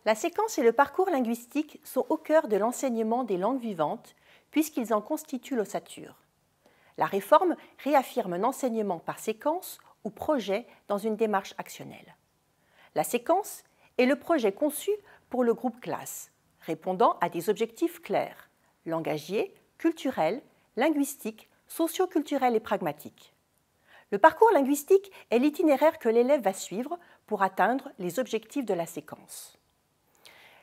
La séquence et le parcours linguistique sont au cœur de l'enseignement des langues vivantes puisqu'ils en constituent l'ossature. La réforme réaffirme un enseignement par séquence ou projet dans une démarche actionnelle. La séquence est le projet conçu pour le groupe classe, répondant à des objectifs clairs, langagiers, culturels, linguistiques, socioculturels et pragmatiques. Le parcours linguistique est l'itinéraire que l'élève va suivre pour atteindre les objectifs de la séquence.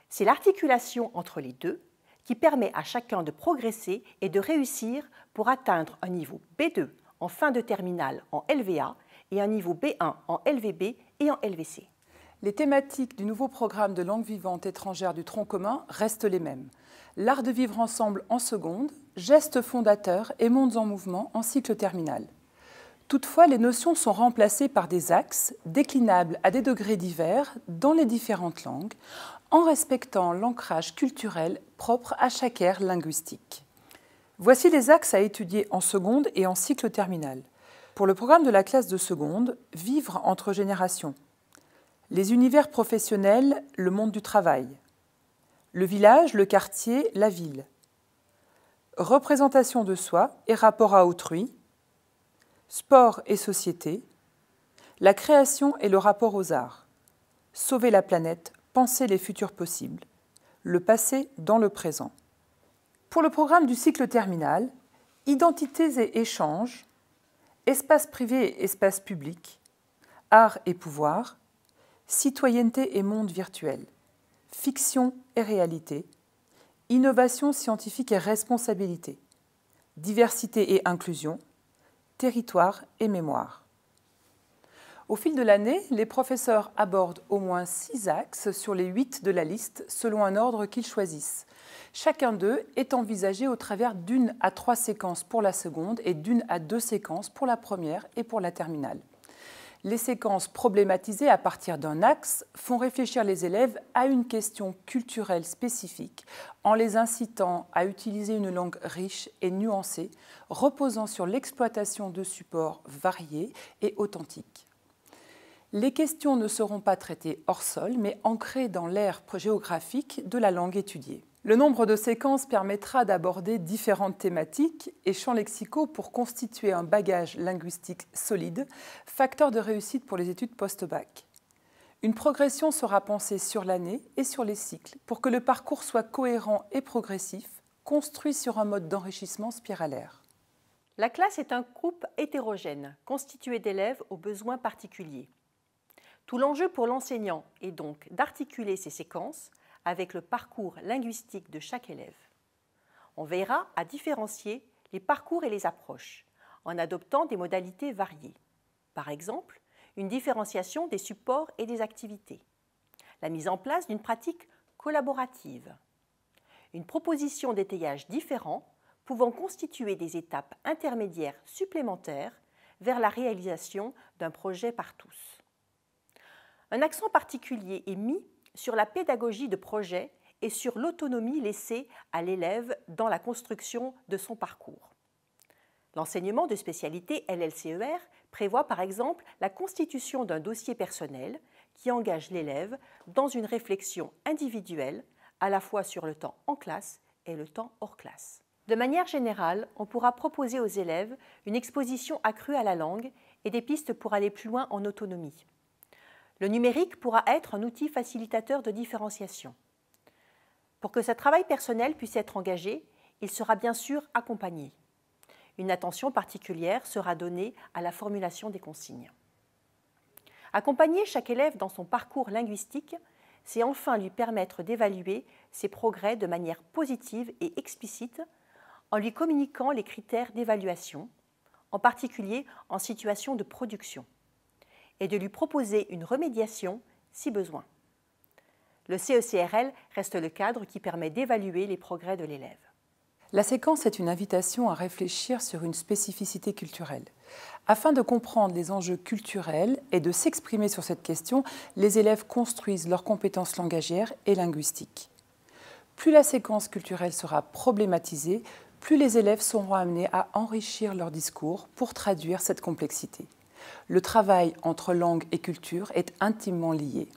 C'est l'articulation entre les deux qui permet à chacun de progresser et de réussir pour atteindre un niveau B2 en fin de terminale en LVA et un niveau B1 en LVB et en LVC. Les thématiques du nouveau programme de langue vivante étrangère du tronc commun restent les mêmes. L'art de vivre ensemble en seconde, gestes fondateurs et mondes en mouvement en cycle terminal. Toutefois, les notions sont remplacées par des axes déclinables à des degrés divers dans les différentes langues, en respectant l'ancrage culturel propre à chaque aire linguistique. Voici les axes à étudier en seconde et en cycle terminal. Pour le programme de la classe de seconde, vivre entre générations. Les univers professionnels, le monde du travail. Le village, le quartier, la ville. Représentation de soi et rapport à autrui. Sport et société. La création et le rapport aux arts. Sauver la planète, penser les futurs possibles. Le passé dans le présent. Pour le programme du cycle terminal, identités et échanges, espace privé et espace public, art et pouvoir, citoyenneté et monde virtuel, fiction et réalité, innovation scientifique et responsabilité, diversité et inclusion, territoire et mémoire. Au fil de l'année, les professeurs abordent au moins 6 axes sur les 8 de la liste selon un ordre qu'ils choisissent. Chacun d'eux est envisagé au travers d'1 à 3 séquences pour la seconde et d'1 à 2 séquences pour la première et pour la terminale. Les séquences problématisées à partir d'un axe font réfléchir les élèves à une question culturelle spécifique en les incitant à utiliser une langue riche et nuancée, reposant sur l'exploitation de supports variés et authentiques. Les questions ne seront pas traitées hors sol, mais ancrées dans l'aire géographique de la langue étudiée. Le nombre de séquences permettra d'aborder différentes thématiques et champs lexicaux pour constituer un bagage linguistique solide, facteur de réussite pour les études post-bac. Une progression sera pensée sur l'année et sur les cycles pour que le parcours soit cohérent et progressif, construit sur un mode d'enrichissement spiralaire. La classe est un groupe hétérogène, constitué d'élèves aux besoins particuliers. Tout l'enjeu pour l'enseignant est donc d'articuler ces séquences avec le parcours linguistique de chaque élève. On veillera à différencier les parcours et les approches, en adoptant des modalités variées. Par exemple, une différenciation des supports et des activités, la mise en place d'une pratique collaborative, une proposition d'étayage différent pouvant constituer des étapes intermédiaires supplémentaires vers la réalisation d'un projet par tous. Un accent particulier est mis sur la pédagogie de projet et sur l'autonomie laissée à l'élève dans la construction de son parcours. L'enseignement de spécialité LLCER prévoit par exemple la constitution d'un dossier personnel qui engage l'élève dans une réflexion individuelle à la fois sur le temps en classe et le temps hors classe. De manière générale, on pourra proposer aux élèves une exposition accrue à la langue et des pistes pour aller plus loin en autonomie. Le numérique pourra être un outil facilitateur de différenciation. Pour que ce travail personnel puisse être engagé, il sera bien sûr accompagné. Une attention particulière sera donnée à la formulation des consignes. Accompagner chaque élève dans son parcours linguistique, c'est enfin lui permettre d'évaluer ses progrès de manière positive et explicite en lui communiquant les critères d'évaluation, en particulier en situation de production, et de lui proposer une remédiation si besoin. Le CECRL reste le cadre qui permet d'évaluer les progrès de l'élève. La séquence est une invitation à réfléchir sur une spécificité culturelle. Afin de comprendre les enjeux culturels et de s'exprimer sur cette question, les élèves construisent leurs compétences langagières et linguistiques. Plus la séquence culturelle sera problématisée, plus les élèves seront amenés à enrichir leur discours pour traduire cette complexité. Le travail entre langue et culture est intimement lié.